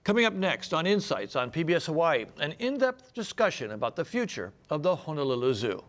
Coming up next on Insights on PBS Hawaii, an in-depth discussion about the future of the Honolulu Zoo.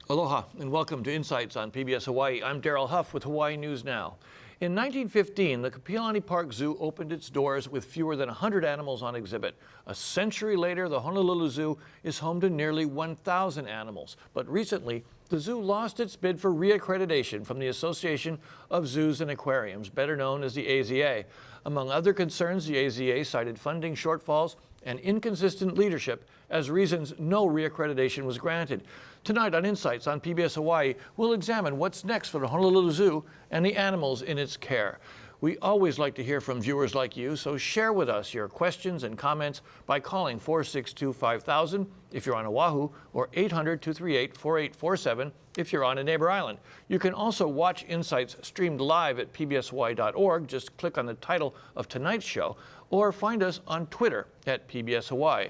Aloha and welcome to Insights on PBS Hawaii. I'm Daryl Huff with Hawaii News Now. In 1915, the Kapiolani Park Zoo opened its doors with fewer than 100 animals on exhibit. A century later, the Honolulu Zoo is home to nearly 1,000 animals. But recently, the zoo lost its bid for reaccreditation from the Association of Zoos and Aquariums, better known as the AZA. Among other concerns, the AZA cited funding shortfalls and inconsistent leadership as reasons no reaccreditation was granted. Tonight on Insights on PBS Hawaii, we'll examine what's next for the Honolulu Zoo and the animals in its care. We always like to hear from viewers like you, so share with us your questions and comments by calling 462-5000 if you're on Oahu or 800-238-4847 if you're on a neighbor island. You can also watch Insights streamed live at pbshawaii.org. Just click on the title of tonight's show or find us on Twitter at PBS Hawaii.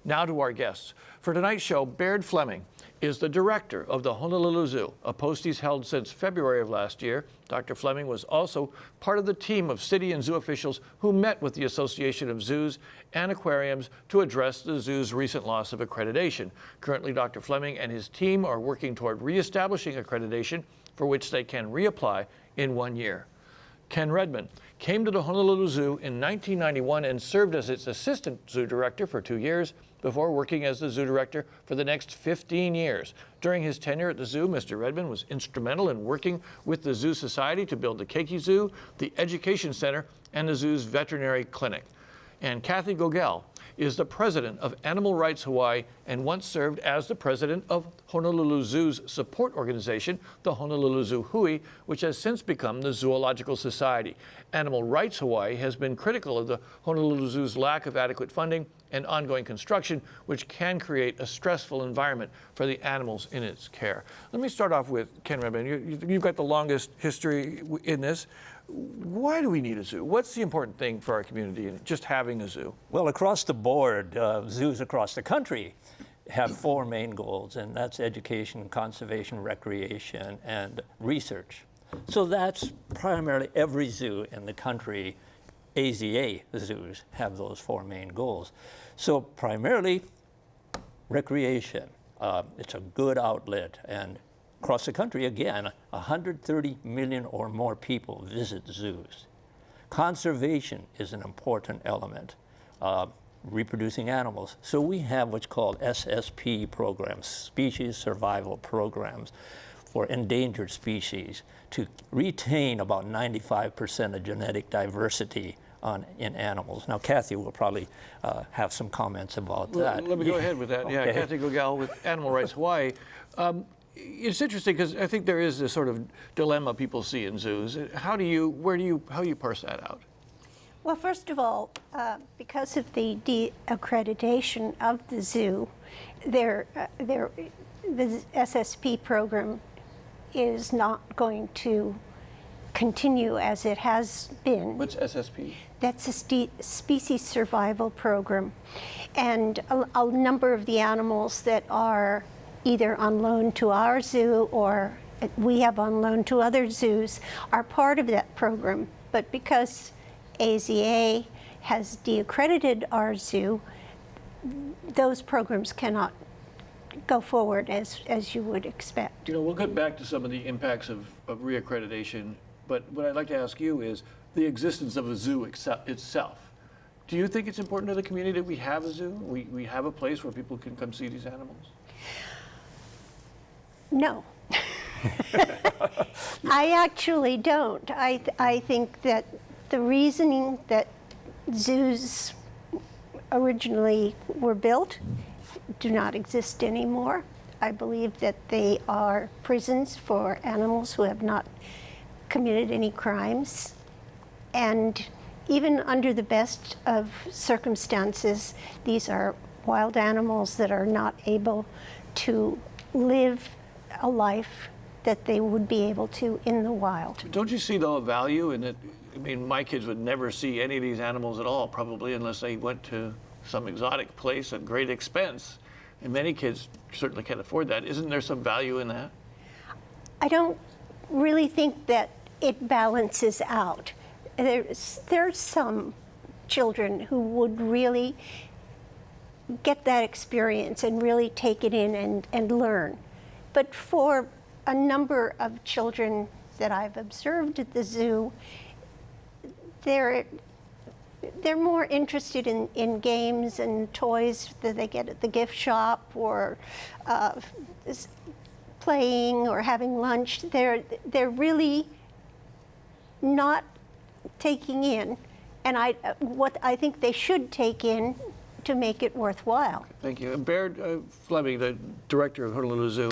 Now to our guests. For tonight's show, Baird Fleming is the director of the Honolulu Zoo, a post he's held since February of last year. Dr. Fleming was also part of the team of city and zoo officials who met with the Association of Zoos and Aquariums to address the zoo's recent loss of accreditation. Currently, Dr. Fleming and his team are working toward reestablishing accreditation, for which they can reapply in 1 year. Ken Redmond came to the Honolulu Zoo in 1991 and served as its assistant zoo director for 2 years before working as the zoo director for the next 15 years. During his tenure at the zoo, Mr. Redmond was instrumental in working with the Zoo Society to build the Keiki Zoo, the Education Center, and the zoo's veterinary clinic. And Kathy Gogel is the president of Animal Rights Hawaii and once served as the president of Honolulu Zoo's support organization, the Honolulu Zoo Hui, which has since become the Zoological Society. Animal Rights Hawaii has been critical of the Honolulu Zoo's lack of adequate funding and ongoing construction, which can create a stressful environment for the animals in its care. Let me start off with Ken Redmond. You've got the longest history in this. Why do we need a zoo? What's the important thing for our community in just having a zoo? Well, across the board, zoos across the country have 4 main goals, and that's education, conservation, recreation, and research. So that's primarily every zoo in the country. AZA zoos have those 4 main goals. So primarily recreation. It's a good outlet, and across the country, again, 130 million or more people visit zoos. Conservation is an important element, reproducing animals. So we have what's called SSP programs, species survival programs, for endangered species to retain about 95% of genetic diversity in animals. Now, Kathy will probably have some comments about that. Let me go ahead with that. Okay. Yeah, Kathy Gogel with Animal Rights Hawaii. It's interesting because I think there is this sort of dilemma people see in zoos. How do you parse that out? Well, first of all, because of the de-accreditation of the zoo, the SSP program is not going to continue as it has been. What's SSP? That's a species survival program. And a number of the animals that are either on loan to our zoo or we have on loan to other zoos are part of that program. But because AZA has de-accredited our zoo, those programs cannot go forward as you would expect. You know, we'll get back to some of the impacts of reaccreditation, but what I'd like to ask you is the existence of a zoo itself. Do you think it's important to the community that we have a zoo? We have a place where people can come see these animals? No. I actually don't. I think that the reasoning that zoos originally were built do not exist anymore. I believe that they are prisons for animals who have not committed any crimes. And even under the best of circumstances, these are wild animals that are not able to live a life that they would be able to in the wild. Don't you see, though, a value in it? I mean, my kids would never see any of these animals at all, probably, unless they went to some exotic place at great expense, and many kids certainly can't afford that. Isn't there some value in that? I don't really think that it balances out. There's some children who would really get that experience and really take it in and learn. But for a number of children that I've observed at the zoo, they're more interested in games and toys that they get at the gift shop, or playing or having lunch. They're really not taking in, and what I think they should take in to make it worthwhile. Thank you. And Baird Fleming, the director of Honolulu Zoo,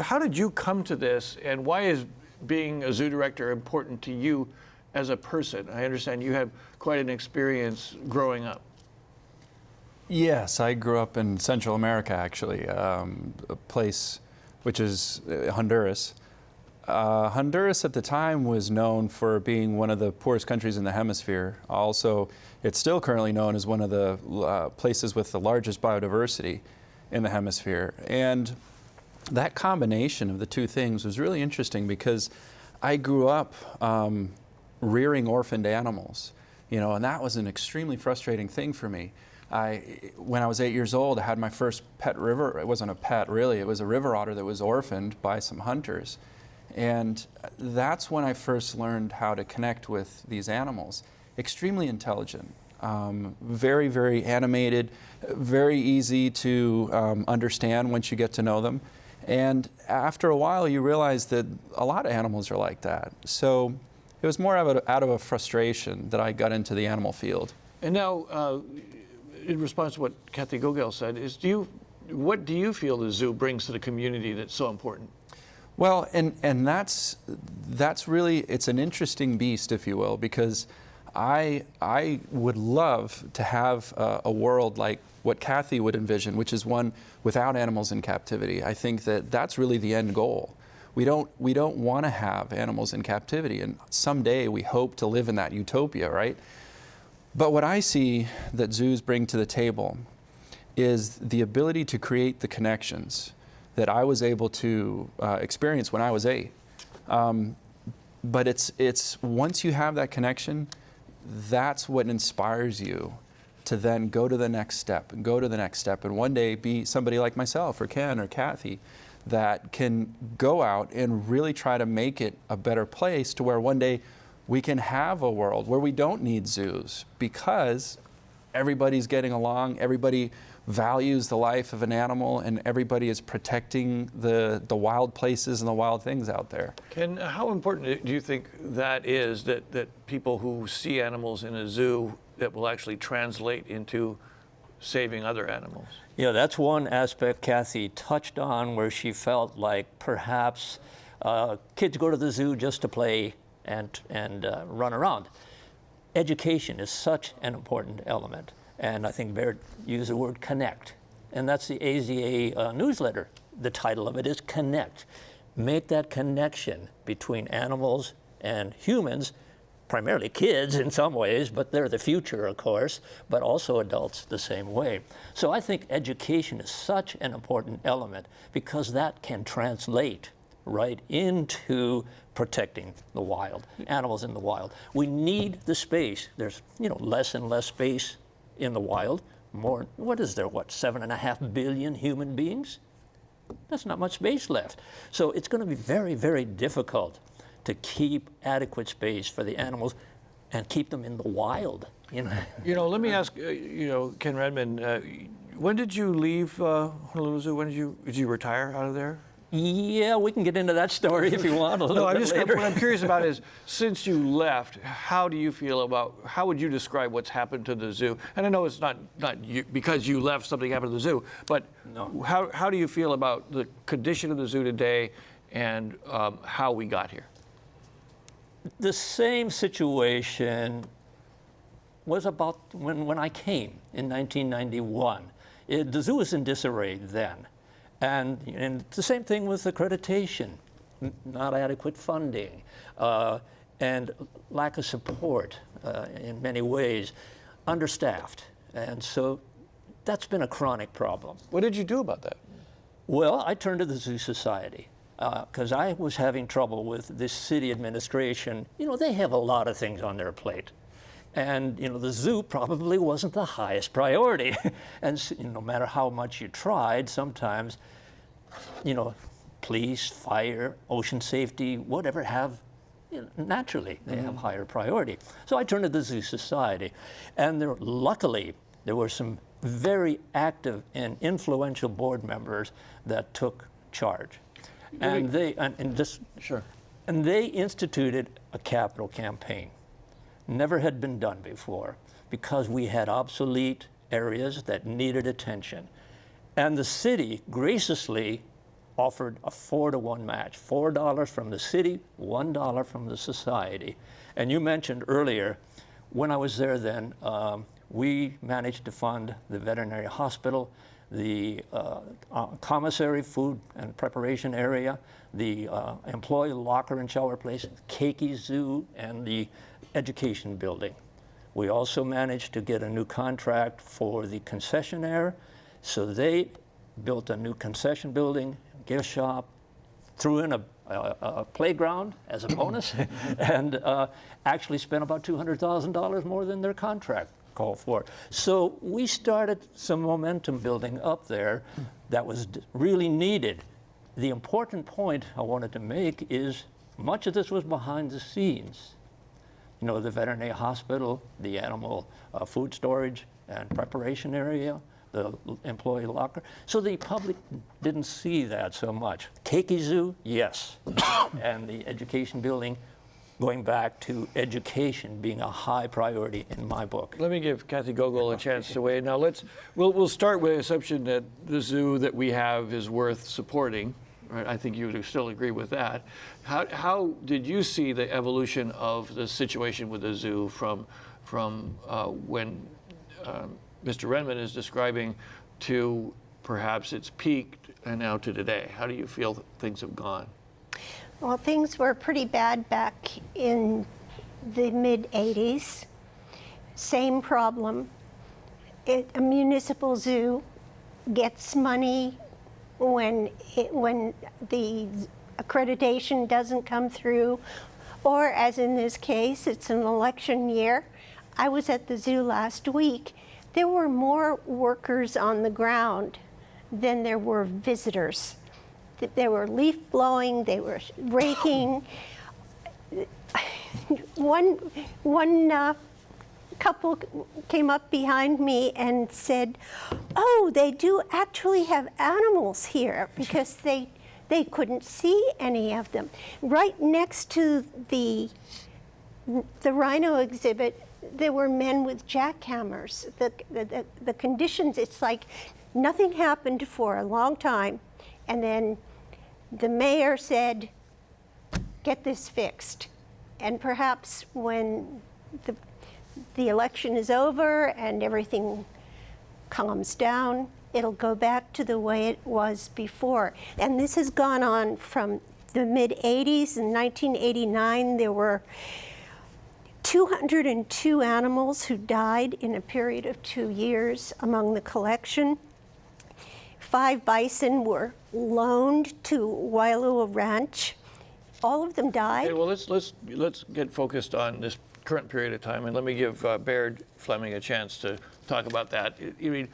how did you come to this, and why is being a zoo director important to you as a person? I understand you have quite an experience growing up. Yes, I grew up in Central America, actually, a place which is Honduras. Honduras at the time was known for being one of the poorest countries in the hemisphere. Also, it's still currently known as one of the places with the largest biodiversity in the hemisphere. And that combination of the two things was really interesting, because I grew up rearing orphaned animals, and that was an extremely frustrating thing for me. When I was 8 years old, I had my first pet river. It wasn't a pet, really. It was a river otter that was orphaned by some hunters. And that's when I first learned how to connect with these animals. Extremely intelligent, very, very animated, very easy to understand once you get to know them. And after a while, you realize that a lot of animals are like that. So it was more out of a frustration that I got into the animal field. And now, in response to what Kathy Gogel said, what do you feel the zoo brings to the community that's so important? Well, and that's really, it's an interesting beast, if you will, because I would love to have a world like what Kathy would envision, which is one without animals in captivity. I think that that's really the end goal. We don't want to have animals in captivity, and someday we hope to live in that utopia, right? But what I see that zoos bring to the table is the ability to create the connections that I was able to experience when I was 8. But it's once you have that connection, that's what inspires you to then go to the next step and go to the next step, and one day be somebody like myself or Ken or Kathy that can go out and really try to make it a better place, to where one day we can have a world where we don't need zoos, because everybody's getting along, everybody values the life of an animal, and everybody is protecting the wild places and the wild things out there. Ken, how important do you think that is, that people who see animals in a zoo, that will actually translate into saving other animals? Yeah, that's one aspect Kathy touched on, where she felt like perhaps kids go to the zoo just to play and run around. Education is such an important element. And I think Baird used the word connect. And that's the AZA newsletter. The title of it is Connect. Make that connection between animals and humans, primarily kids in some ways, but they're the future, of course, but also adults the same way. So I think education is such an important element, because that can translate right into protecting the wild, animals in the wild. We need the space. There's less and less space in the wild. More, what is there, 7.5 billion human beings? That's not much space left. So it's going to be very, very difficult to keep adequate space for the animals and keep them in the wild. Let me ask, Ken Redmond, when did you leave Honolulu Zoo? When did you retire out of there? Yeah, we can get into that story if you want a little bit later. What I'm curious about is, since you left, how do you feel about, how would you describe what's happened to the zoo? And I know it's not you, because you left, something happened to the zoo, but no. How do you feel about the condition of the zoo today, and how we got here? The same situation was about when I came in 1991. The zoo was in disarray then. And it's the same thing with accreditation, not adequate funding, and lack of support in many ways, understaffed. And so that's been a chronic problem. What did you do about that? Well, I turned to the Zoo Society because I was having trouble with this city administration. You know, they have a lot of things on their plate. And, you know, the zoo probably wasn't the highest priority. And so, no matter how much you tried, sometimes, you know, police, fire, ocean safety, whatever have, you know, naturally, they have higher priority. So I turned to the Zoo Society. And luckily, there were some very active and influential board members that took charge. And they instituted a capital campaign. Never had been done before because we had obsolete areas that needed attention. And the city graciously offered a 4-to-1 match, $4 from the city, $1 from the society. And you mentioned earlier, when I was there then, we managed to fund the veterinary hospital, the commissary food and preparation area, the employee locker and shower place, Keiki Zoo, and the education building. We also managed to get a new contract for the concessionaire, so they built a new concession building, gift shop, threw in a playground as a bonus, and actually spent about $200,000 more than their contract called for. So we started some momentum building up there that was really needed. The important point I wanted to make is much of this was behind the scenes. You know, the veterinary hospital, the animal food storage and preparation area, the employee locker. So the public didn't see that so much. Keiki Zoo, yes. And the education building, going back to education being a high priority in my book. Let me give Kathy Gogol a chance to weigh in. Now we'll start with the assumption that the zoo that we have is worth supporting. Right? I think you would still agree with that. How did you see the evolution of the situation with the zoo from when Mr. Renman is describing to perhaps its peaked and now to today? How do you feel things have gone? Well, things were pretty bad back in the mid-'80s. Same problem. A municipal zoo gets money when the accreditation doesn't come through, or as in this case, it's an election year. I was at the zoo last week. There were more workers on the ground than there were visitors. They were leaf blowing, they were raking. One couple came up behind me and said, "Oh, they do actually have animals here," because they couldn't see any of them. Right next to the rhino exhibit, there were men with jackhammers. The conditions, it's like nothing happened for a long time, and then the mayor said, "Get this fixed." And perhaps when the election is over and everything calms down, it'll go back to the way it was before. And this has gone on from the mid-'80s. In 1989, there were 202 animals who died in a period of 2 years among the collection. 5 bison were loaned to Wailua Ranch. All of them died. Okay, well, let's get focused on this current period of time, and let me give Baird Fleming a chance to talk about that. I mean,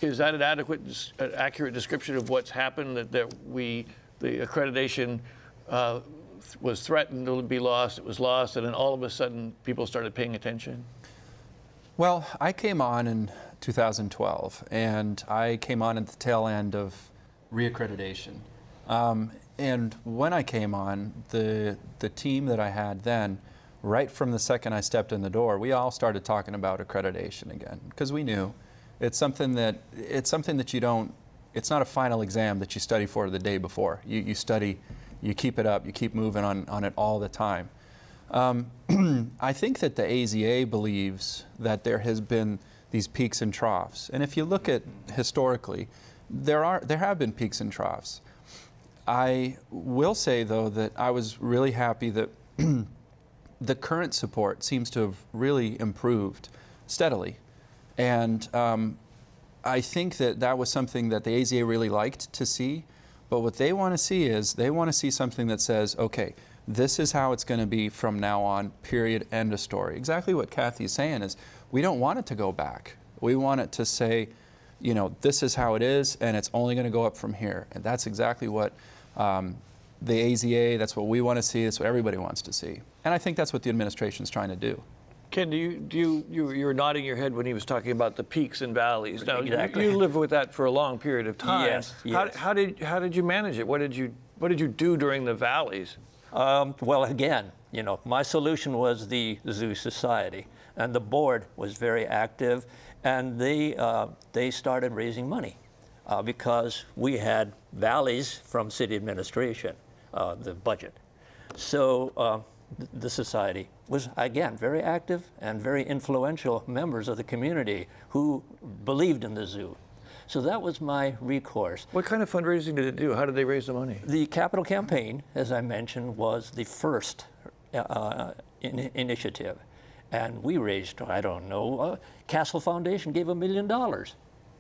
is that an accurate description of what's happened? That the accreditation was threatened to be lost, it was lost, and then all of a sudden people started paying attention? Well, I came on in 2012, and I came on at the tail end of reaccreditation. And when I came on, the team that I had then, right from the second I stepped in the door, we all started talking about accreditation again, because we knew it's something that you don't, it's not a final exam that you study for the day before. You study, you keep it up, you keep moving on it all the time. I think that the AZA believes that there has been these peaks and troughs. And if you look at historically, there have been peaks and troughs. I will say, though, that I was really happy that the current support seems to have really improved steadily. And I think that that was something that the AZA really liked to see. But what they want to see is they want to see something that says, okay, this is how it's going to be from now on, period, end of story. Exactly what Kathy's saying is we don't want it to go back. We want it to say, you know, this is how it is, and it's only going to go up from here. And that's exactly what the AZA, that's what we want to see, that's what everybody wants to see. And I think that's what the administration's trying to do. Ken, you were nodding your head when he was talking about the peaks and valleys. Now, Exactly. you lived with that for a long period of time. Yes, yes. How did you manage it? What did you do during the valleys? Well, again, you know, my solution was the Zoo Society, and the board was very active, and they started raising money because we had valleys from city administration, the budget. So the society was, again, very active and very influential members of the community who believed in the zoo. So that was my recourse. What kind of fundraising did it do? How did they raise the money? The capital campaign, as I mentioned, was the first initiative. And we raised, I don't know, Castle Foundation gave $1 million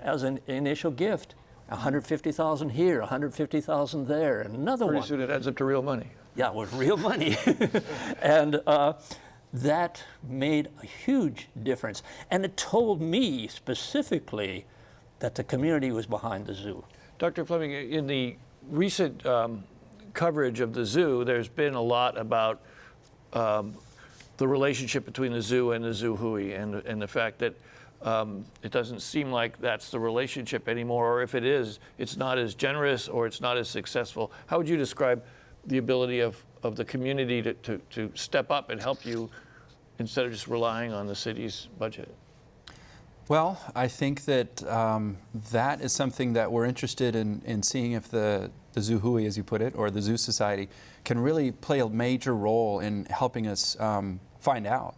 as an initial gift. 150,000 here, 150,000 there, and another Pretty one. soon it adds up to real money. Yeah, it was real money. And that made a huge difference. And it told me specifically that the community was behind the zoo. Dr. Fleming, in the recent coverage of the zoo, there's been a lot about the relationship between the zoo and the zoo hui, and the fact that it doesn't seem like that's the relationship anymore, or if it is, it's not as generous or it's not as successful. How would you describe the ability of the community to step up and help you instead of just relying on the city's budget? Well, I think that that is something that we're interested in seeing if the Zoo Hui, as you put it, or the Zoo Society, can really play a major role in helping us find out.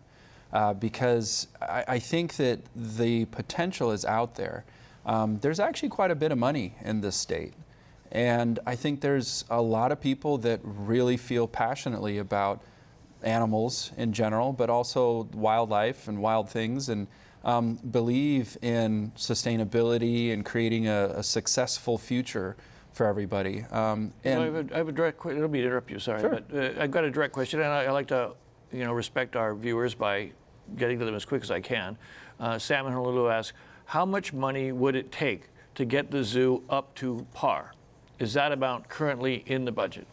Because I think that the potential is out there. There's actually quite a bit of money in this state. And I think there's a lot of people that really feel passionately about animals in general, but also wildlife and wild things, and believe in sustainability and creating a successful future for everybody. I have a direct question. I don't mean to interrupt you, sorry, Sure. but I've got a direct question, and I like to, respect our viewers by getting to them as quick as I can. Sam in Honolulu asks, how much money would it take to get the zoo up to par? Is that amount currently in the budget?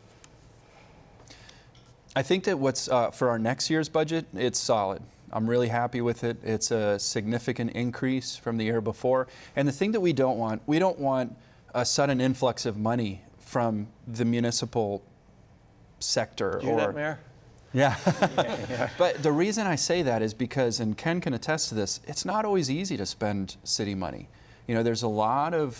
I think that what's for our next year's budget, it's solid. I'm really happy with it. It's a significant increase from the year before. And the thing that we don't want a sudden influx of money from the municipal sector. Did you hear that, Mayor? Yeah. But the reason I say that is because, and Ken can attest to this, it's not always easy to spend city money. There's a lot of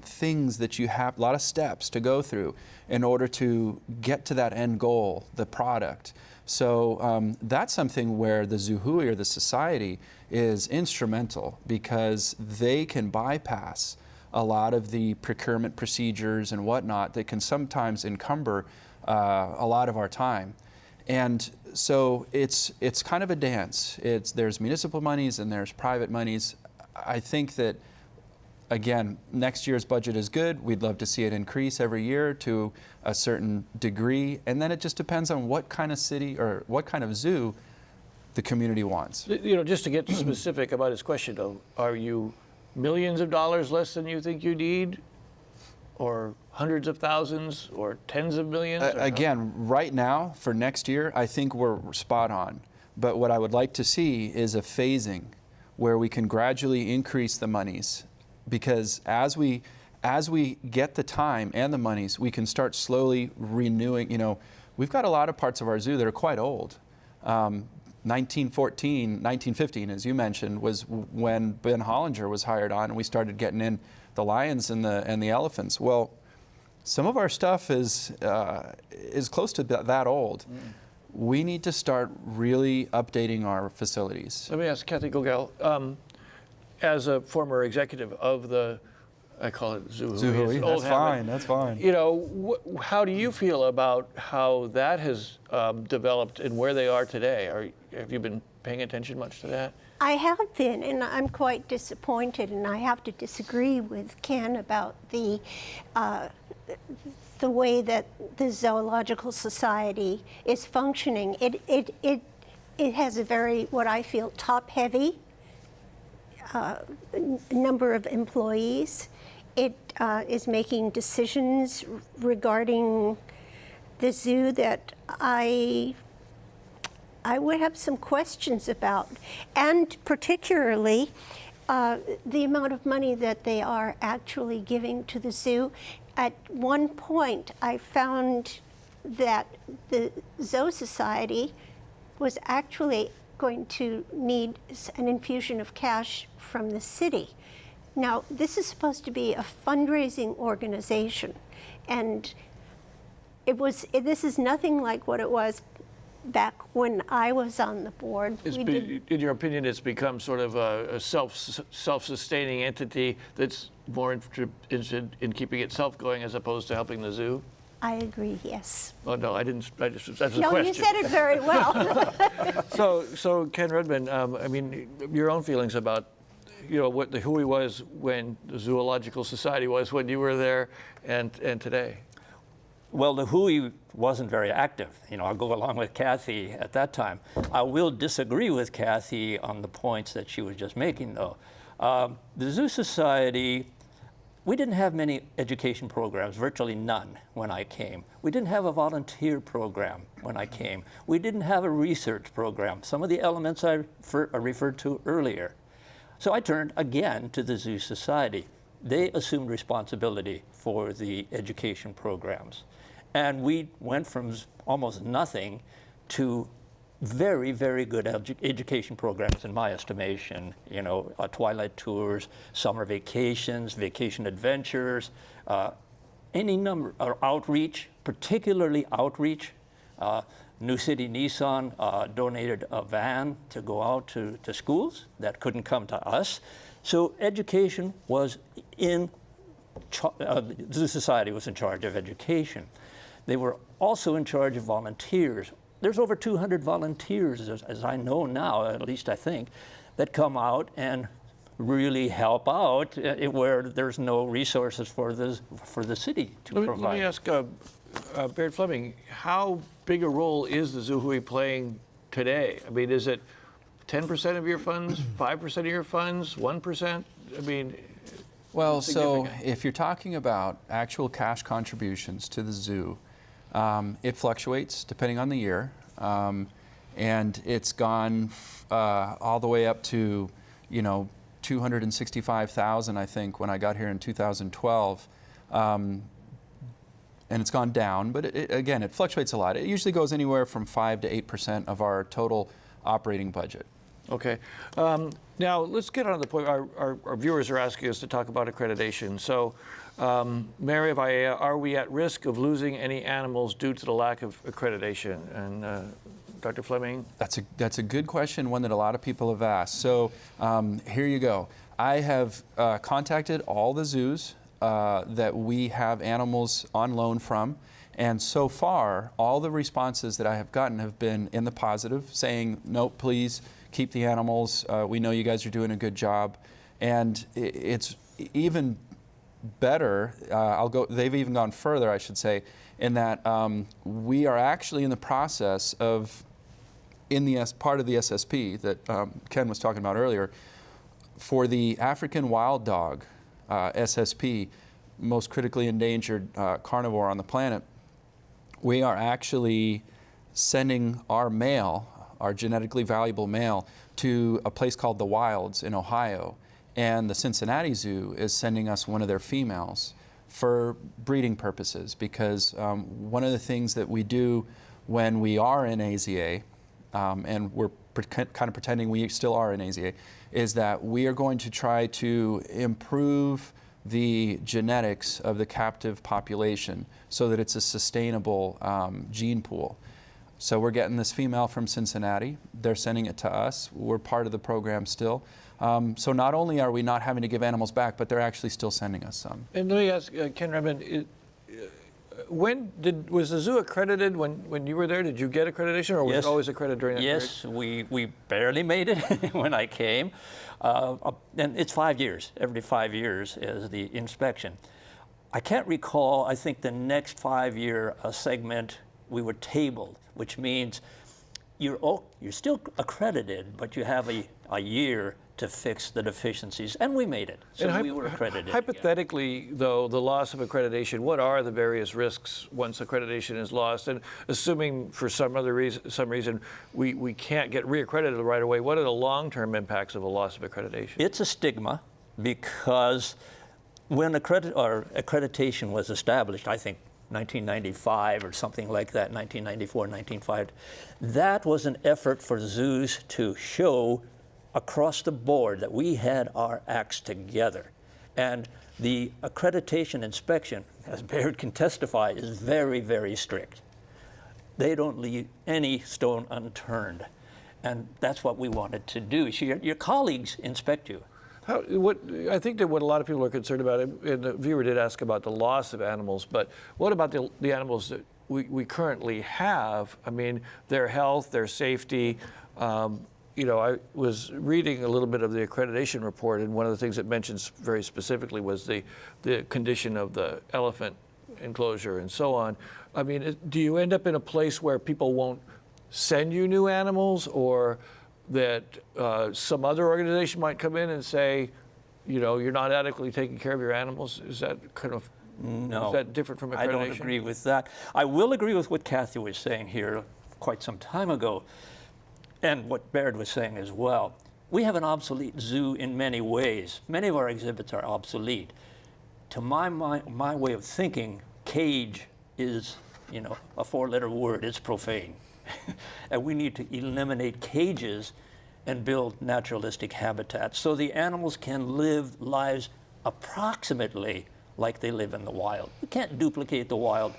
things that you have, a lot of steps to go through in order to get to that end goal, the product. So that's something where the Zoo Hui or the society is instrumental, because they can bypass a lot of the procurement procedures and whatnot that can sometimes encumber a lot of our time. And so it's kind of a dance. There's municipal monies and there's private monies. I think that, again, next year's budget is good. We'd love to see it increase every year to a certain degree. And then it just depends on what kind of city or what kind of zoo the community wants. Just to get specific about his question, though, are you millions of dollars less than you think you need? Or hundreds of thousands, or tens of millions? Again, right now, for next year, I think we're spot on. But what I would like to see is a phasing where we can gradually increase the monies. Because as we get the time and the monies, we can start slowly renewing. We've got a lot of parts of our zoo that are quite old. 1915, as you mentioned, was when Ben Hollinger was hired on, and we started getting in the lions and the elephants. Well, some of our stuff is close to that old. We need to start really updating our facilities. Let me ask Kathy Gogel, as a former executive of the, I call it Zoo Hui. That's fine. How do you feel about how that has developed and where they are today? Have you been paying attention much to that? I have been, and I'm quite disappointed, and I have to disagree with Ken about the way that the Zoological Society is functioning. It has a very, what I feel, top-heavy number of employees. It is making decisions regarding the zoo that I would have some questions about, and particularly the amount of money that they are actually giving to the zoo. At one point, I found that the Zoo Society was actually going to need an infusion of cash from the city. Now, this is supposed to be a fundraising organization, and this is nothing like what it was back when I was on the board. In your opinion, it's become sort of a self-sustaining entity that's more interested in keeping itself going as opposed to helping the zoo? I agree, yes. Oh, no, I didn't. That's a question. No, you said it very well. So Ken Redmond, I mean, your own feelings about, what the Hui was when the Zoological Society was when you were there, and today. Well, the Hui wasn't very active. I'll go along with Kathy at that time. I will disagree with Kathy on the points that she was just making, though. The Zoo Society, we didn't have many education programs, virtually none when I came. We didn't have a volunteer program when I came. We didn't have a research program, some of the elements I referred to earlier. So I turned again to the Zoo Society. They assumed responsibility for the education programs. And we went from almost nothing to very, very good education programs, in my estimation. Twilight tours, summer vacations, vacation adventures, any number of outreach, particularly outreach. New City Nissan donated a van to go out to schools that couldn't come to us. So education was the Zoo Society was in charge of education. They were also in charge of volunteers. There's over 200 volunteers, as I know now, at least I think, that come out and really help out where there's no resources for the city to provide. Let me ask Baird Fleming, how big a role is the Zoo Hui playing today? I mean, is it 10% of your funds, 5% of your funds, 1%? I mean, well, so if you're talking about actual cash contributions to the zoo, it fluctuates depending on the year, and it's gone all the way up to, 265,000, I think, when I got here in 2012, and it's gone down. But again, it fluctuates a lot. It usually goes anywhere from 5 to 8% of our total operating budget. Okay. Now let's get on to the point. Our viewers are asking us to talk about accreditation. So, Mary of IAEA, are we at risk of losing any animals due to the lack of accreditation? And Dr. Fleming? That's a good question, one that a lot of people have asked. So here you go. I have contacted all the zoos that we have animals on loan from. And so far, all the responses that I have gotten have been in the positive, saying, no, please keep the animals. We know you guys are doing a good job. And it's even better, they've even gone further, I should say, in that we are actually in the process of, part of the SSP that Ken was talking about earlier, for the African wild dog, SSP, most critically endangered carnivore on the planet, we are actually sending our male, our genetically valuable male, to a place called the Wilds in Ohio. And the Cincinnati Zoo is sending us one of their females for breeding purposes, because one of the things that we do when we are in AZA, and we're kind of pretending we still are in AZA, is that we are going to try to improve the genetics of the captive population so that it's a sustainable gene pool. So we're getting this female from Cincinnati. They're sending it to us. We're part of the program still. So not only are we not having to give animals back, but they're actually still sending us some. And let me ask Ken Redmond, Was the zoo accredited when you were there? Did you get accreditation, or was it always accredited during that period? Yes, we barely made it when I came. And it's 5 years. Every 5 years is the inspection. I can't recall, I think the next 5-year segment we were tabled, which means you're still accredited, but you have a year to fix the deficiencies, and we made it. So we were accredited. Hypothetically, though, the loss of accreditation, what are the various risks once accreditation is lost? And assuming for some reason we can't get reaccredited right away, what are the long-term impacts of a loss of accreditation? It's a stigma because when accreditation was established, I think 1995 or something like that, 1994, 1995, that was an effort for zoos to show across the board that we had our acts together. And the accreditation inspection, as Baird can testify, is very, very strict. They don't leave any stone unturned. And that's what we wanted to do. Your colleagues inspect you. I think that what a lot of people are concerned about, and the viewer did ask about the loss of animals, but what about the animals that we currently have? I mean, their health, their safety. I was reading a little bit of the accreditation report, and one of the things it mentions very specifically was the condition of the elephant enclosure and so on. I mean, do you end up in a place where people won't send you new animals, or that some other organization might come in and say, you're not adequately taking care of your animals? Is that kind of no? Is that different from accreditation? I don't agree with that. I will agree with what Kathy was saying here quite some time ago, and what Baird was saying as well. We have an obsolete zoo in many ways. Many of our exhibits are obsolete. To my way of thinking, cage is, a 4-letter word. It's profane. And we need to eliminate cages and build naturalistic habitats so the animals can live lives approximately like they live in the wild. We can't duplicate the wild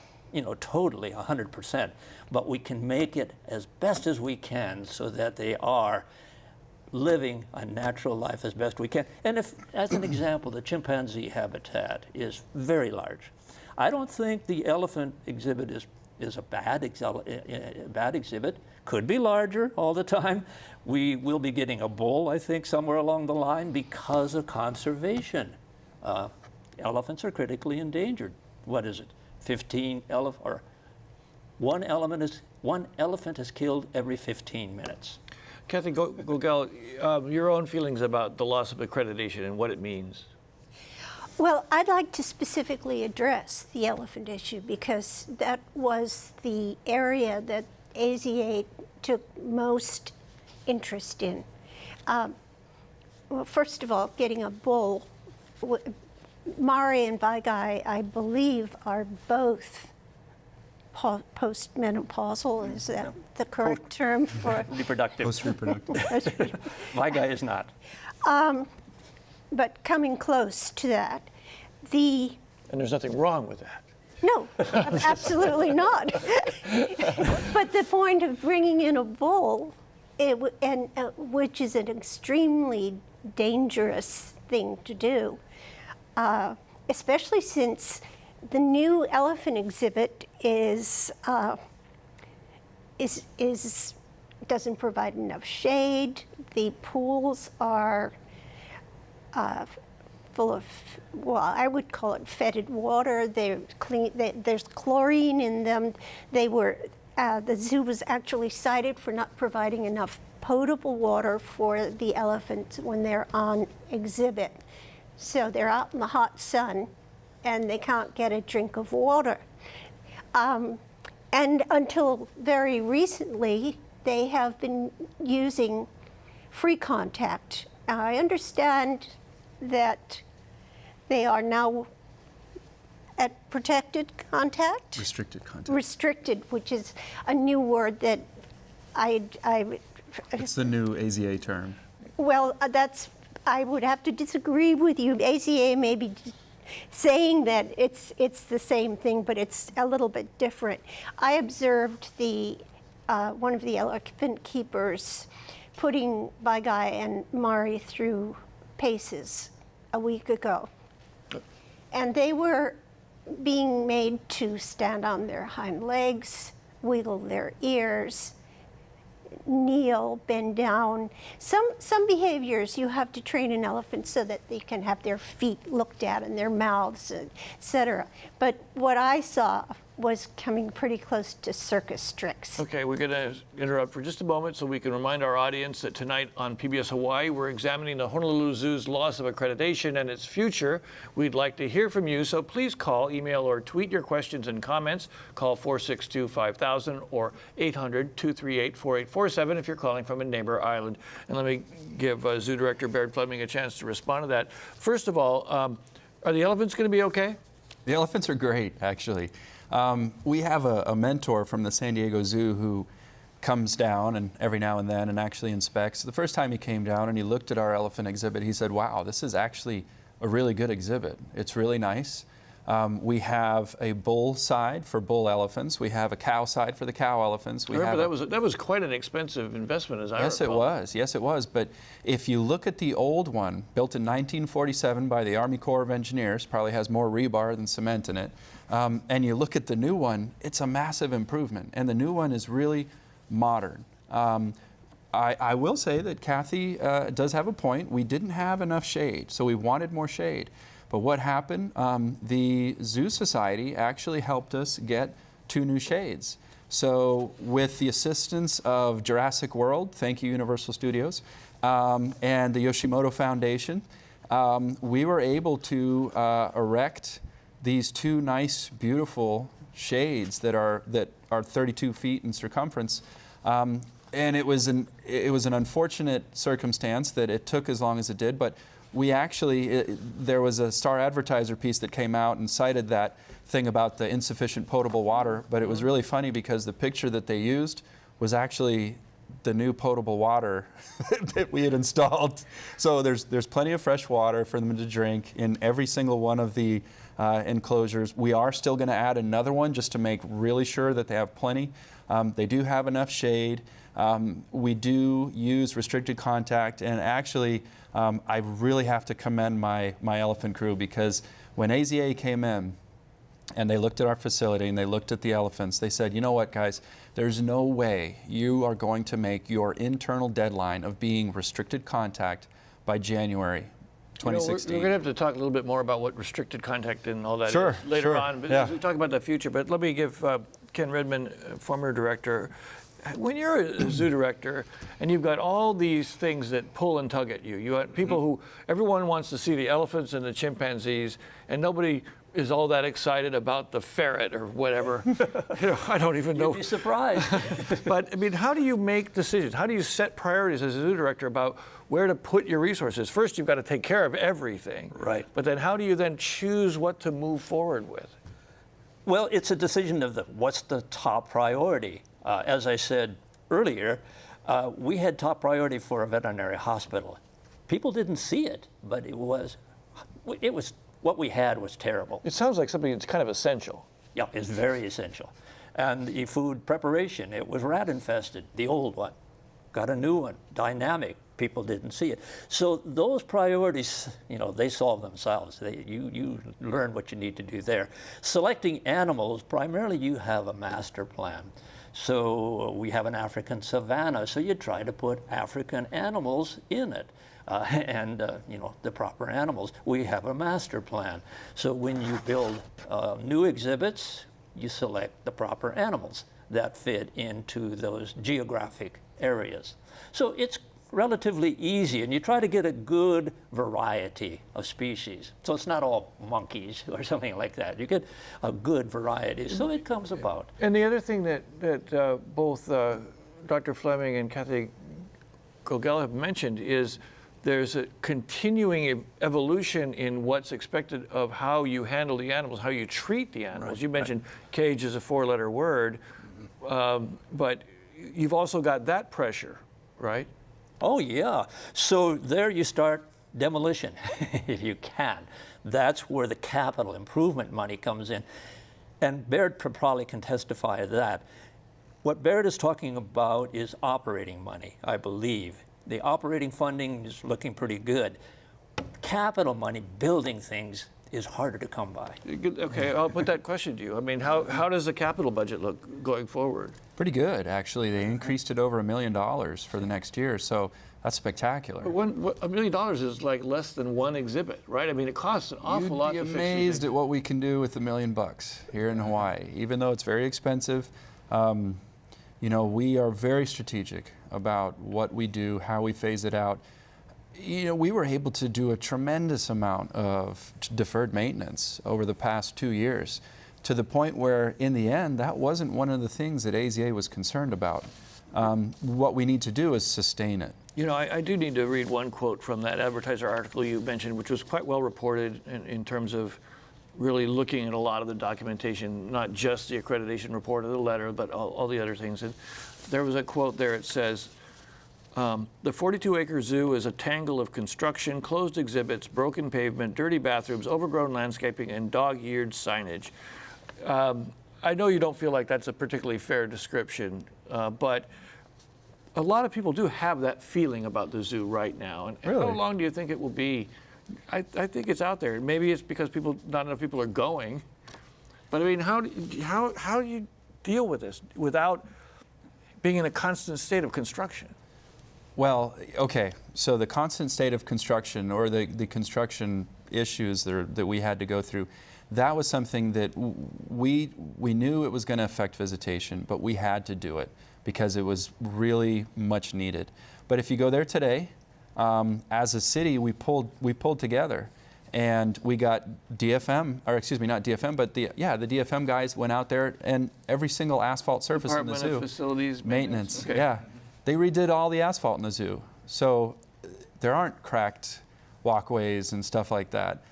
totally 100%, but we can make it as best as we can so that they are living a natural life as best we can. And if, as an example, the chimpanzee habitat is very large. I don't think the elephant exhibit is a bad exhibit. Could be larger all the time. We will be getting a bull, I think, somewhere along the line because of conservation. Elephants are critically endangered. What is it? 15 elephants, or one elephant is killed every 15 minutes. Kathy Gogel, your own feelings about the loss of accreditation and what it means. Well, I'd like to specifically address the elephant issue because that was the area that AZA took most interest in. Well, first of all, getting a bull. Mari and Vaigai, I believe, are both postmenopausal. Is that the correct term for reproductive? Post-reproductive. Vaigai is not. But coming close to that, and there's nothing wrong with that. No, absolutely not. But the point of bringing in a bull, which is an extremely dangerous thing to do, especially since the new elephant exhibit doesn't provide enough shade. The pools are full of, well, I would call it fetid water. They're clean. There's chlorine in them. The zoo was actually cited for not providing enough potable water for the elephants when they're on exhibit. So they're out in the hot sun and they can't get a drink of water. And until very recently, they have been using free contact. I understand that they are now at protected contact? Restricted contact. Restricted, which is a new word that It's the new AZA term. Well, I would have to disagree with you. AZA may be saying that it's the same thing, but it's a little bit different. I observed one of the elephant keepers putting Vaigai and Mari through paces a week ago. And they were being made to stand on their hind legs, wiggle their ears, kneel, bend down. Some behaviors you have to train an elephant so that they can have their feet looked at and their mouths, etc. But what I saw was coming pretty close to circus tricks. Okay, we're going to interrupt for just a moment so we can remind our audience that tonight on PBS Hawaii, we're examining the Honolulu Zoo's loss of accreditation and its future. We'd like to hear from you, so please call, email, or tweet your questions and comments. Call 462-5000 or 800-238-4847 if you're calling from a neighbor island. And let me give Zoo Director Baird Fleming a chance to respond to that. First of all, are the elephants going to be okay? The elephants are great, actually. We have a mentor from the San Diego Zoo who comes down and every now and then and actually inspects. The first time he came down and he looked at our elephant exhibit, he said, wow, this is actually a really good exhibit. It's really nice. We have a bull side for bull elephants. We have a cow side for the cow elephants. I remember that was quite an expensive investment, as I recall. Yes, it was. Yes, it was. But if you look at the old one, built in 1947 by the Army Corps of Engineers, probably has more rebar than cement in it, and you look at the new one, it's a massive improvement. And the new one is really modern. I will say that Kathy does have a point. We didn't have enough shade, so we wanted more shade. But what happened? The Zoo Society actually helped us get 2 new shades. So with the assistance of Jurassic World, thank you Universal Studios, and the Yoshimoto Foundation, we were able to erect these 2 nice, beautiful shades that are 32 feet in circumference. And it was an unfortunate circumstance that it took as long as it did, but we actually, there was a Star Advertiser piece that came out and cited that thing about the insufficient potable water, but it was really funny because the picture that they used was actually the new potable water that we had installed. So there's plenty of fresh water for them to drink in every single one of the enclosures. We are still going to add another one just to make really sure that they have plenty. They do have enough shade. We do use restricted contact, and actually I really have to commend my elephant crew, because when AZA came in and they looked at our facility and they looked at the elephants, they said, you know what, guys, there's no way you are going to make your internal deadline of being restricted contact by January 2016. We're going to have to talk a little bit more about what restricted contact and all that Sure, is later sure, on. But yeah. we talk about the future. But let me give Ken Redmond, former director, when you're a zoo director and you've got all these things that pull and tug at you, you have people who, everyone wants to see the elephants and the chimpanzees, and nobody is all that excited about the ferret or whatever. I don't even know. You'd be surprised. But I mean, how do you make decisions? How do you set priorities as a zoo director about where to put your resources? First, you've got to take care of everything. Right. But then how do you then choose what to move forward with? Well, it's a decision of what's the top priority. As I said earlier, we had top priority for a veterinary hospital. People didn't see it, but it was what we had was terrible. It sounds like something that's kind of essential. Yeah, it's very essential. And the food preparation, it was rat infested, the old one. Got a new one, dynamic. People didn't see it. So those priorities, they solve themselves. You learn what you need to do there. Selecting animals, primarily you have a master plan. So we have an African savanna, so you try to put African animals in it. The proper animals. We have a master plan. So when you build new exhibits, you select the proper animals that fit into those geographic areas. So it's relatively easy, and you try to get a good variety of species. So it's not all monkeys or something like that. You get a good variety, so it comes about. And the other thing that both Dr. Fleming and Kathy Gogel have mentioned is there's a continuing evolution in what's expected of how you handle the animals, how you treat the animals. Right, you mentioned cage is a 4-letter word, but you've also got that pressure, right? Oh, yeah. So there you start demolition, if you can. That's where the capital improvement money comes in. And Baird probably can testify to that. What Baird is talking about is operating money, I believe. The operating funding is looking pretty good. Capital money, building things, is harder to come by. Okay, I'll put that question to you. I mean, how does the capital budget look going forward? Pretty good, actually. They increased it over $1 million for the next year, so that's spectacular. But $1 million is like less than one exhibit, right? I mean, it costs an awful lot to fix these You'd be amazed things. at what we can do with $1 million here in Hawaii. Even though it's very expensive, you know, we are very strategic about what we do, how we phase it out. You know, we were able to do a tremendous amount of deferred maintenance over the past 2 years, to the point where, in the end, that wasn't one of the things that AZA was concerned about. What we need to do is sustain it. You know, I do need to read one quote from that advertiser article you mentioned, which was quite well reported in terms of really looking at a lot of the documentation, not just the accreditation report or the letter, but all the other things. And there was a quote there. It says, the 42-acre zoo is a tangle of construction, closed exhibits, broken pavement, dirty bathrooms, overgrown landscaping, and dog-eared signage. I know you don't feel like that's a particularly fair description, but a lot of people do have that feeling about the zoo right now. And Really? how long do you think it will be? I think it's out there. Maybe it's because not enough people are going. But I mean, how do you deal with this without being in a constant state of construction? Well, okay, so the constant state of construction, or the construction issues that we had to go through, that was something that we knew it was going to affect visitation, but we had to do it because it was really much needed. But if you go there today, as a city, we pulled together, and we got DFM, or excuse me, not DFM, but the DFM guys went out there, and every single asphalt surface in the Department zoo, of Facilities maintenance, Okay. yeah, they redid all the asphalt in the zoo. So there aren't cracked walkways and stuff like that.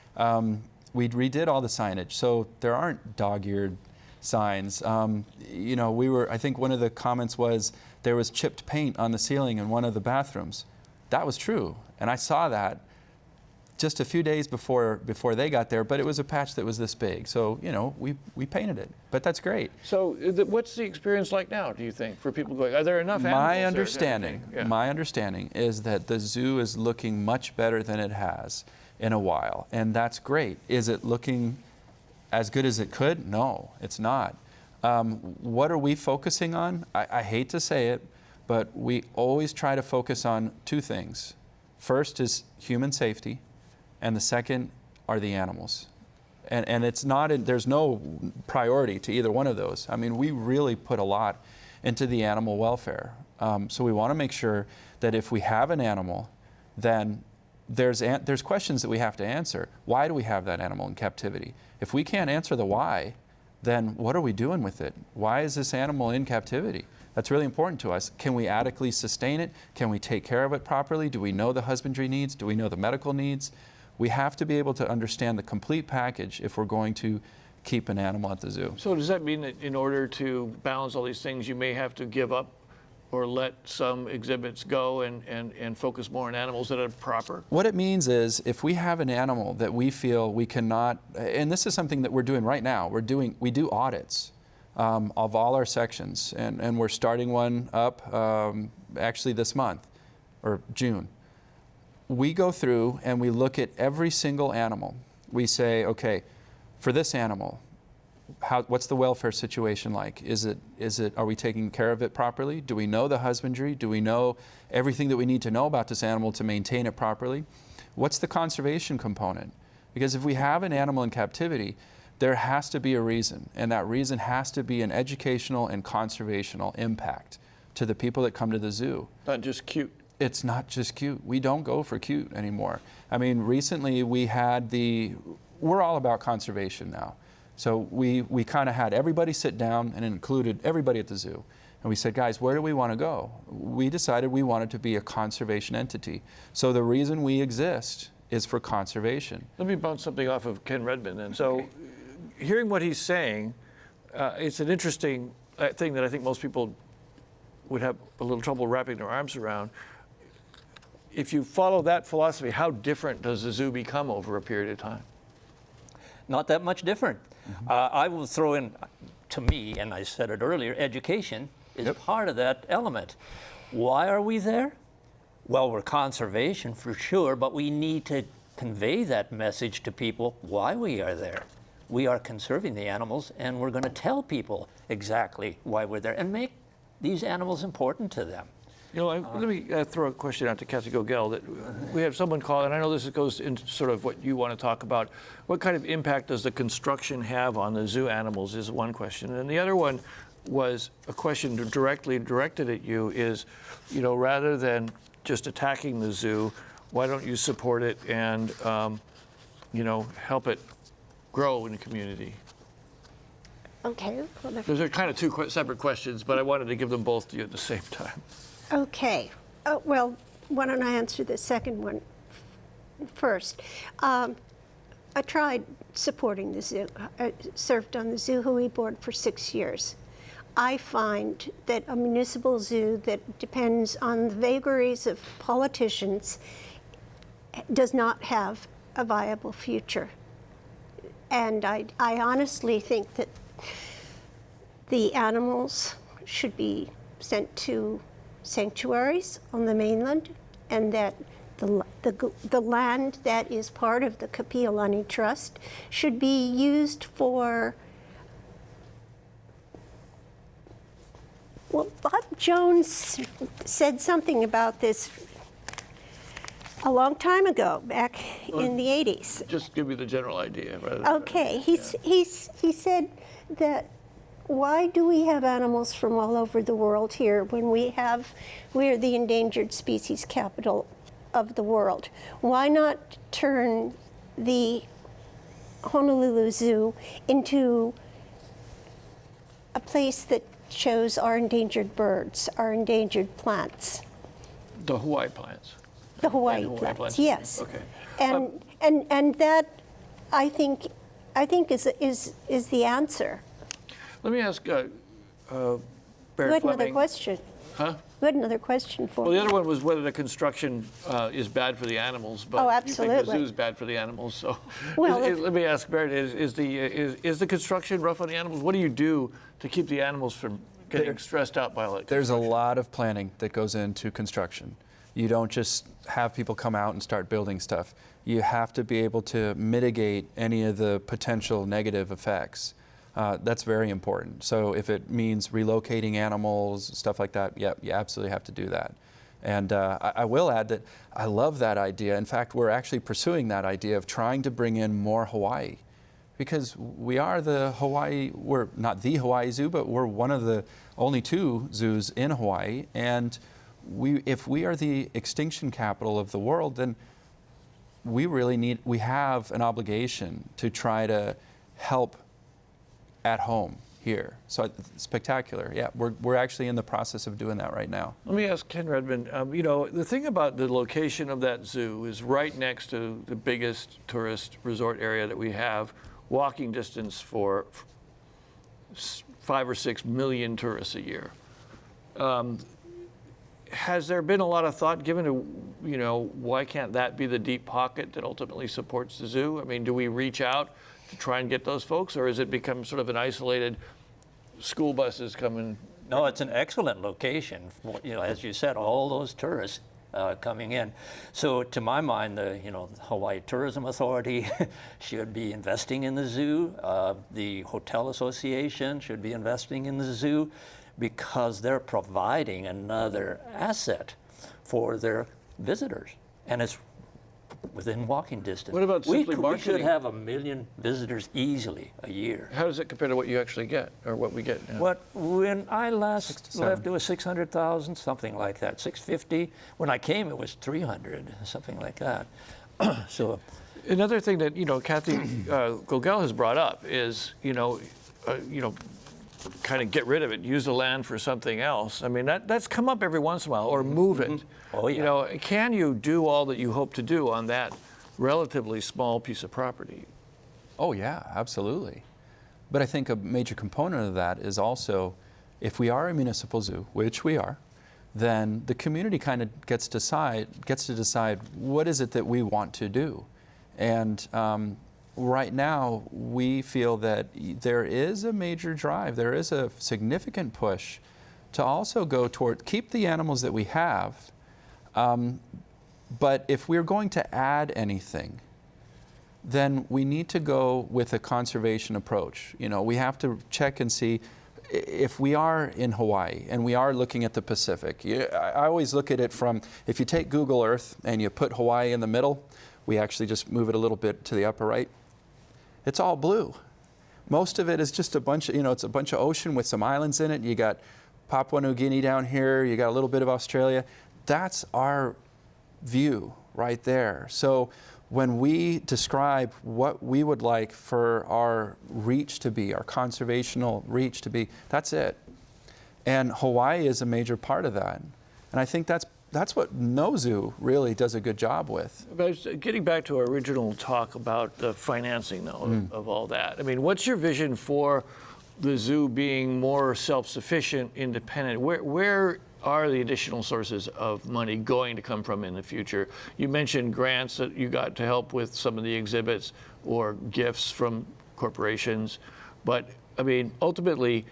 We redid all the signage, so there aren't dog-eared signs. You know, I think one of the comments was there was chipped paint on the ceiling in one of the bathrooms. That was true, and I saw that just a few days before they got there, but it was a patch that was this big. So, you know, we painted it, but that's great. So what's the experience like now, do you think, for people going, are there enough animals? My understanding is that the zoo is looking much better than it has in a while, and that's great. Is it looking as good as it could? No, it's not. What are we focusing on? I hate to say it, but we always try to focus on two things. First is human safety, and the second are the animals. And it's not, there's no priority to either one of those. I mean, we really put a lot into the animal welfare. So we want to make sure that if we have an animal, then there's questions that we have to answer. Why do we have that animal in captivity? If we can't answer the why, then what are we doing with it? Why is this animal in captivity? That's really important to us. Can we adequately sustain it? Can we take care of it properly? Do we know the husbandry needs? Do we know the medical needs? We have to be able to understand the complete package if we're going to keep an animal at the zoo. So does that mean that in order to balance all these things, you may have to give up or let some exhibits go and focus more on animals that are proper? What it means is if we have an animal that we feel we cannot, and this is something that we're doing right now, we do audits of all our sections, and we're starting one up actually this month, or June. We go through and we look at every single animal. We say, okay, for this animal, what's the welfare situation like? Are we taking care of it properly? Do we know the husbandry? Do we know everything that we need to know about this animal to maintain it properly? What's the conservation component? Because if we have an animal in captivity, there has to be a reason, and that reason has to be an educational and conservational impact to the people that come to the zoo. Not just cute. It's not just cute. We don't go for cute anymore. I mean, recently we had we're all about conservation now. So we kind of had everybody sit down and included everybody at the zoo. And we said, guys, where do we want to go? We decided we wanted to be a conservation entity. So the reason we exist is for conservation. Let me bounce something off of Ken Redmond. And so hearing what he's saying, it's an interesting thing that I think most people would have a little trouble wrapping their arms around. If you follow that philosophy, how different does the zoo become over a period of time? Not that much different. Mm-hmm. I will throw in, to me, and I said it earlier, education is part of that element. Why are we there? Well, we're conservation for sure, but we need to convey that message to people why we are there. We are conserving the animals, and we're going to tell people exactly why we're there and make these animals important to them. You know, let me throw a question out to Kathy Gogel. That we have someone call, and I know this goes into sort of what you want to talk about. What kind of impact does the construction have on the zoo animals is one question. And the other one was a question directly directed at you is, you know, rather than just attacking the zoo, why don't you support it and, you know, help it grow in the community? Okay. Those are kind of two separate questions, but I wanted to give them both to you at the same time. Okay. Well, why don't I answer the second one first? I tried supporting the zoo. I served on the Zoo Hawaii board for 6 years. I find that a municipal zoo that depends on the vagaries of politicians does not have a viable future. And I honestly think that the animals should be sent to sanctuaries on the mainland, and that the land that is part of the Kapi'olani Trust should be used for, well, Bob Jones said something about this a long time ago, back in the 80s. Just give me the general idea. Okay, he said that why do we have animals from all over the world here when we are the endangered species capital of the world? Why not turn the Honolulu Zoo into a place that shows our endangered birds, our endangered plants? The Hawaii plants. The Hawaii Hawaii plants, yes. Okay. And that I think is the answer. Let me ask Baird You had another Fleming. question. Huh? You had another question for Well, me. the other one was whether the construction is bad for the animals, but Oh, you think the absolutely. zoo is bad for the animals. So, Well, let me ask Baird: is the construction rough on the animals? What do you do to keep the animals from getting stressed out by all that? There's a lot of planning that goes into construction. You don't just have people come out and start building stuff. You have to be able to mitigate any of the potential negative effects. That's very important. So if it means relocating animals, stuff like that, yeah, you absolutely have to do that. And I will add that I love that idea. In fact, we're actually pursuing that idea of trying to bring in more Hawaii, because we are we're not the Hawaii Zoo, but we're one of the only 2 zoos in Hawaii. And if we are the extinction capital of the world, then we have an obligation to try to help at home here. So spectacular. Yeah, we're actually in the process of doing that right now. Let me ask Ken Redmond. You know, the thing about the location of that zoo is right next to the biggest tourist resort area that we have, walking distance for 5 or 6 million tourists a year. Has there been a lot of thought given to, you know, why can't that be the deep pocket that ultimately supports the zoo? I mean, do we reach out to try and get those folks, or has it become sort of an isolated school buses coming? No, it's an excellent location. You know, as you said, all those tourists coming in. So, to my mind, the Hawaii Tourism Authority should be investing in the zoo. The Hotel Association should be investing in the zoo, because they're providing another asset for their visitors, and it's within walking distance. What about simply we marketing? should have 1 million visitors easily a year. How does it compare to what you actually get, or what we get now? When I last 7. left, it was 600,000, something like that. 650. When I came, it was 300, something like that. So, another thing that Kathy Gogel has brought up is kind of get rid of it, use the land for something else. I mean, that's come up every once in a while, or move it. Oh, yeah. Can you do all that you hope to do on that relatively small piece of property? Oh yeah, absolutely. But I think a major component of that is also, if we are a municipal zoo, which we are, then the community kind of gets to decide what is it that we want to do. And right now, we feel that there is a major drive, there is a significant push to also go toward keep the animals that we have, but if we're going to add anything, then we need to go with a conservation approach. You know, we have to check and see if we are in Hawaii and we are looking at the Pacific. I always look at it from, if you take Google Earth and you put Hawaii in the middle, we actually just move it a little bit to the upper right, it's all blue. Most of it is just a bunch of, it's a bunch of ocean with some islands in it. You got Papua New Guinea down here, you got a little bit of Australia. That's our view right there. So when we describe what we would like for our reach to be, our conservational reach to be, that's it. And Hawaii is a major part of that. And I think that's what no zoo really does a good job with. But getting back to our original talk about the financing, though, of all that. I mean, what's your vision for the zoo being more self-sufficient, independent? Where are the additional sources of money going to come from in the future? You mentioned grants that you got to help with some of the exhibits or gifts from corporations. But, I mean, ultimately,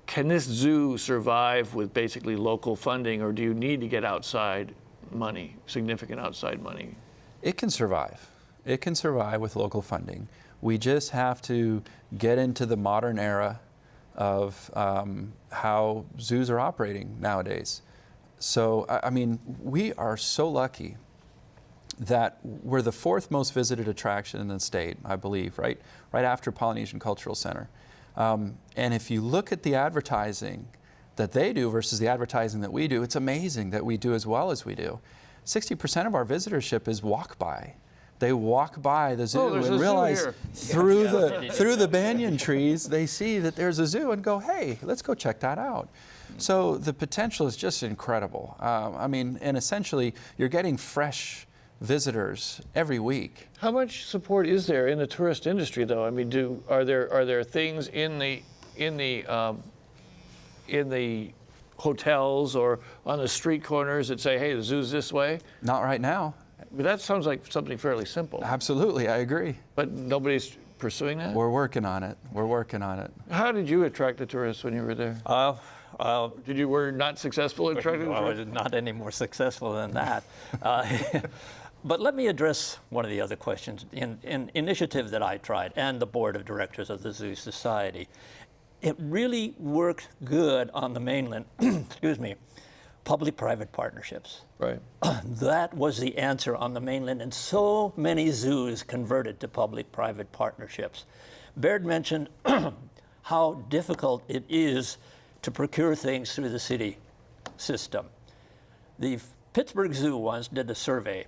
can this zoo survive with basically local funding, or do you need to get outside money, significant outside money? It can survive. It can survive with local funding. We just have to get into the modern era of how zoos are operating nowadays. So, I mean, we are so lucky that we're the 4th most visited attraction in the state, I believe, right after Polynesian Cultural Center. And if you look at the advertising that they do versus the advertising that we do, it's amazing that we do as well as we do. 60% of our visitorship is walk-by. They walk by the zoo and realize through the banyan trees, they see that there's a zoo and go, hey, let's go check that out. So the potential is just incredible. I mean, and essentially, you're getting fresh visitors every week. How much support is there in the tourist industry, though? I mean, are there things in the hotels or on the street corners that say, hey, the zoo's this way? Not right now. But that sounds like something fairly simple. Absolutely, I agree. But nobody's pursuing that? We're working on it. We're working on it. How did you attract the tourists when you were there? Were not successful at attracting the tourists? Not any more successful than that. But let me address one of the other questions. In initiative that I tried, and the board of directors of the Zoo Society, it really worked good on the mainland, excuse me, public-private partnerships. Right. That was the answer on the mainland, and so many zoos converted to public-private partnerships. Baird mentioned how difficult it is to procure things through the city system. The Pittsburgh Zoo once did a survey,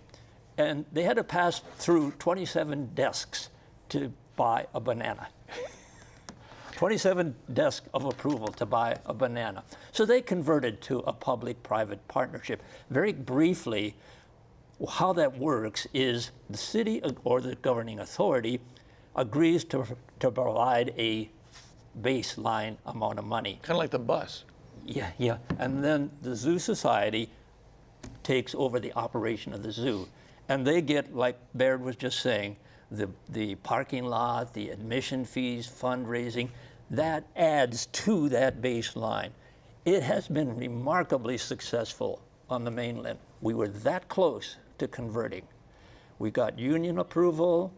and they had to pass through 27 desks to buy a banana. 27 desks of approval to buy a banana. So they converted to a public-private partnership. Very briefly, how that works is the city or the governing authority agrees to provide a baseline amount of money. Kind of like the bus. Yeah. And then the Zoo Society takes over the operation of the zoo. And they get, like Baird was just saying, the parking lot, the admission fees, fundraising, that adds to that baseline. It has been remarkably successful on the mainland. We were that close to converting. We got union approval,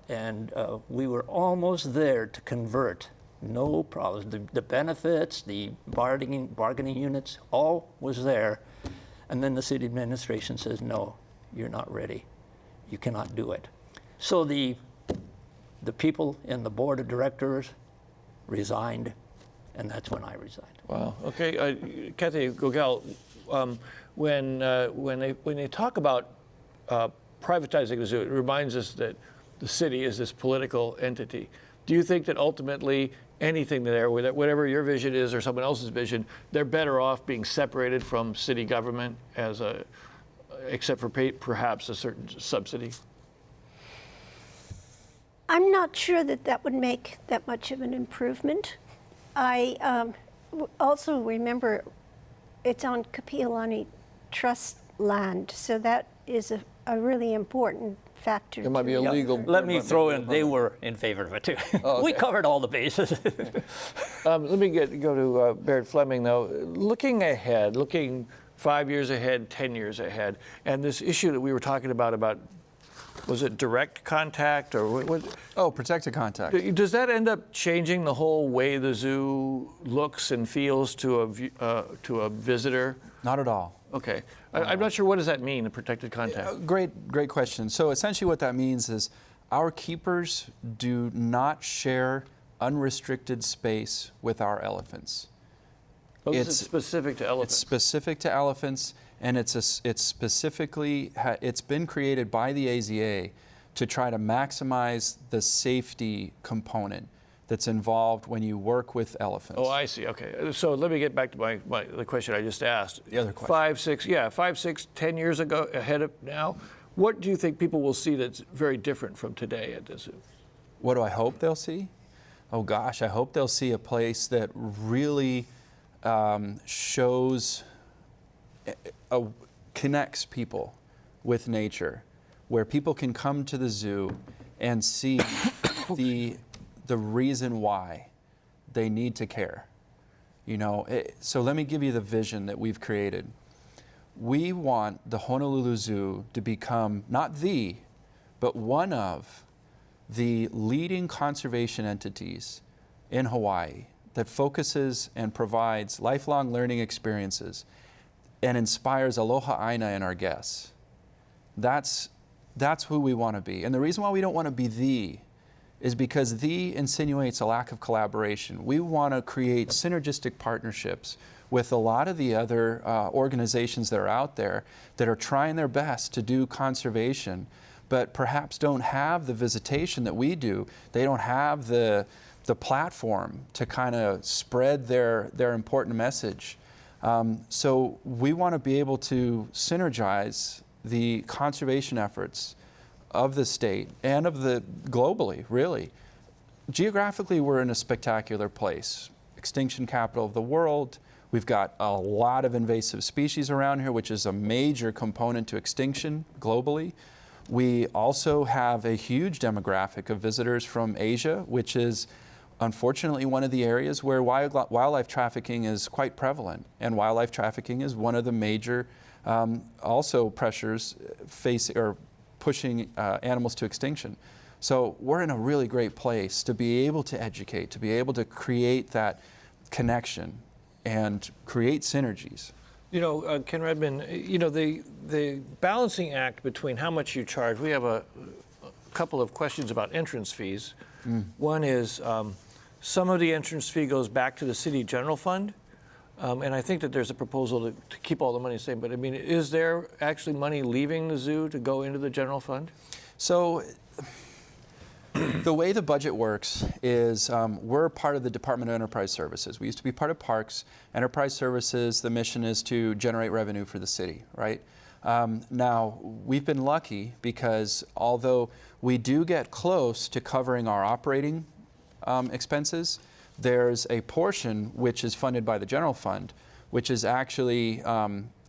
and we were almost there to convert. No problems. The benefits, the bargaining units, all was there. And then the city administration says, no, you're not ready. You cannot do it. So the people in the board of directors resigned, and that's when I resigned. Wow. Okay, Kathy Gogel, when they talk about privatizing the zoo, it reminds us that the city is this political entity. Do you think that ultimately anything there, whatever your vision is or someone else's vision, they're better off being separated from city government except for perhaps a certain subsidy? I'm not sure that would make that much of an improvement. I also remember it's on Kapi'olani Trust land, so that is a really important factor. It might be illegal. Let me throw in, they were in favor of it too. Oh, okay. We covered all the bases. Let me go to Baird Fleming, though. Looking ahead, looking 5 years ahead, 10 years ahead, and this issue that we were talking about was it direct contact or what? Oh, protected contact. Does that end up changing the whole way the zoo looks and feels to a visitor? Not at all. Okay, I'm not sure what does that mean, a protected contact. Great question. So essentially what that means is our keepers do not share unrestricted space with our elephants. Oh, this is specific to elephants. It's specific to elephants, and it's been created by the AZA to try to maximize the safety component that's involved when you work with elephants. Oh, I see. Okay. So let me get back to the question I just asked. The other question. 5, 6, 10 years ago, ahead of now, what do you think people will see that's very different from today at the zoo? What do I hope they'll see? Oh gosh, I hope they'll see a place that really connects people with nature, where people can come to the zoo and see the reason why they need to care. You know, so let me give you the vision that we've created. We want the Honolulu Zoo to become not the, but one of the leading conservation entities in Hawaii that focuses and provides lifelong learning experiences and inspires aloha aina in our guests. That's who we want to be. And the reason why we don't want to be the is because the insinuates a lack of collaboration. We want to create synergistic partnerships with a lot of the other organizations that are out there that are trying their best to do conservation, but perhaps don't have the visitation that we do. They don't have the platform to kind of spread their important message. So we want to be able to synergize the conservation efforts of the state and of the globally, really. Geographically, we're in a spectacular place. Extinction capital of the world. We've got a lot of invasive species around here, which is a major component to extinction globally. We also have a huge demographic of visitors from Asia, which is unfortunately one of the areas where wildlife trafficking is quite prevalent. And wildlife trafficking is one of the major also pressures pushing animals to extinction. So we're in a really great place to be able to educate, to be able to create that connection and create synergies. You know, Ken Redmond, you know, the balancing act between how much you charge, we have a couple of questions about entrance fees. One is some of the entrance fee goes back to the city general fund. And I think that there's a proposal to keep all the money the same. But I mean, is there actually money leaving the zoo to go into the general fund? So the way the budget works is we're part of the Department of Enterprise Services. We used to be part of Parks. Enterprise Services, the mission is to generate revenue for the city, right? Now, we've been lucky because although we do get close to covering our operating expenses, there's a portion which is funded by the general fund, which is actually,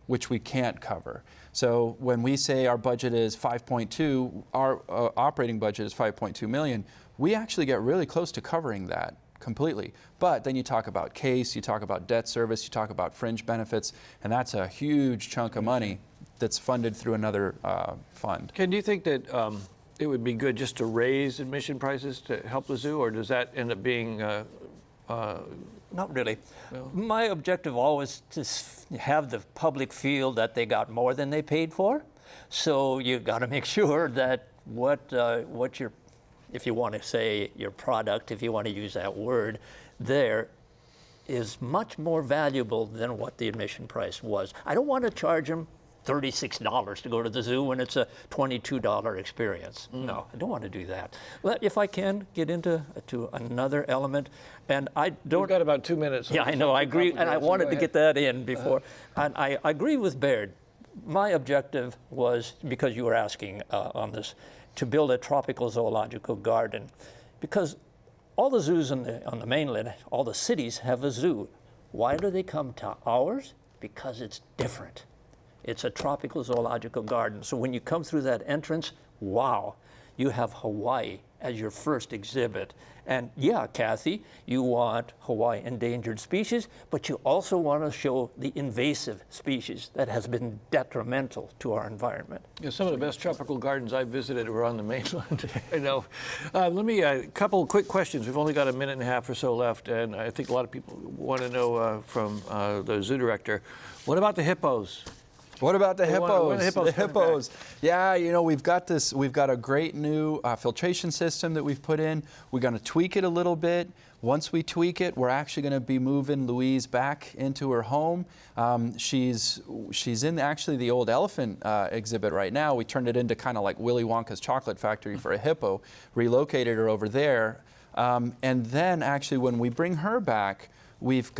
which we can't cover. So when we say our budget is 5.2, our operating budget is 5.2 million, we actually get really close to covering that completely. But then you talk about case, you talk about debt service, you talk about fringe benefits, and that's a huge chunk of money that's funded through another fund. Ken, do you think that it would be good just to raise admission prices to help the zoo, or does that end up being Not really. No. My objective always to have the public feel that they got more than they paid for. So you got to make sure that what your, if you want to say your product, if you want to use that word, there is much more valuable than what the admission price was. I don't want to charge them $36 to go to the zoo when it's a $22 experience. No, I don't want to do that. But if I can get into another element, and I don't. We've got about 2 minutes. Yeah, I know, I agree, and I wanted to get that in before. And I agree with Baird. My objective was, because you were asking on this, to build a tropical zoological garden. Because all the zoos on the mainland, all the cities have a zoo. Why do they come to ours? Because it's different. It's a tropical zoological garden. So when you come through that entrance, wow, you have Hawaii as your first exhibit. And yeah, Kathy, you want Hawaii endangered species, but you also want to show the invasive species that has been detrimental to our environment. Yeah, some of the best tropical gardens I've visited were on the mainland. I know. Let me, a couple quick questions. We've only got a minute and a half or so left, and I think a lot of people want to know from the zoo director, what about the hippos? What about the hippos? When are the hippos. Yeah, you know, we've got a great new filtration system that we've put in. We're going to tweak it a little bit. Once we tweak it, we're actually going to be moving Louise back into her home. She's in actually the old elephant exhibit right now. We turned it into kind of like Willy Wonka's chocolate factory for a hippo, relocated her over there. And then actually when we bring her back, we've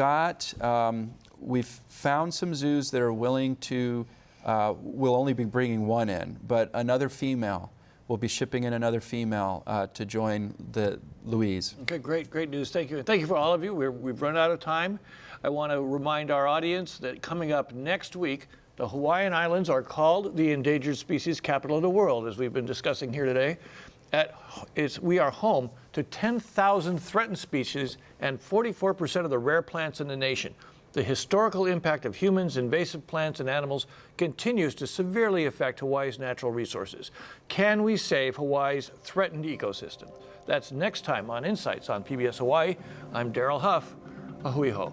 found some zoos that are willing to, we'll only be bringing one in, but another female. We'll be shipping in another female to join the Louise. Okay, great news. Thank you. Thank you for all of you. We've run out of time. I want to remind our audience that coming up next week, the Hawaiian Islands are called the endangered species capital of the world, as we've been discussing here today. We are home to 10,000 threatened species and 44% of the rare plants in the nation. The historical impact of humans, invasive plants, and animals continues to severely affect Hawaii's natural resources. Can we save Hawaii's threatened ecosystem? That's next time on Insights on PBS Hawaii. I'm Daryl Huff. A hui hou.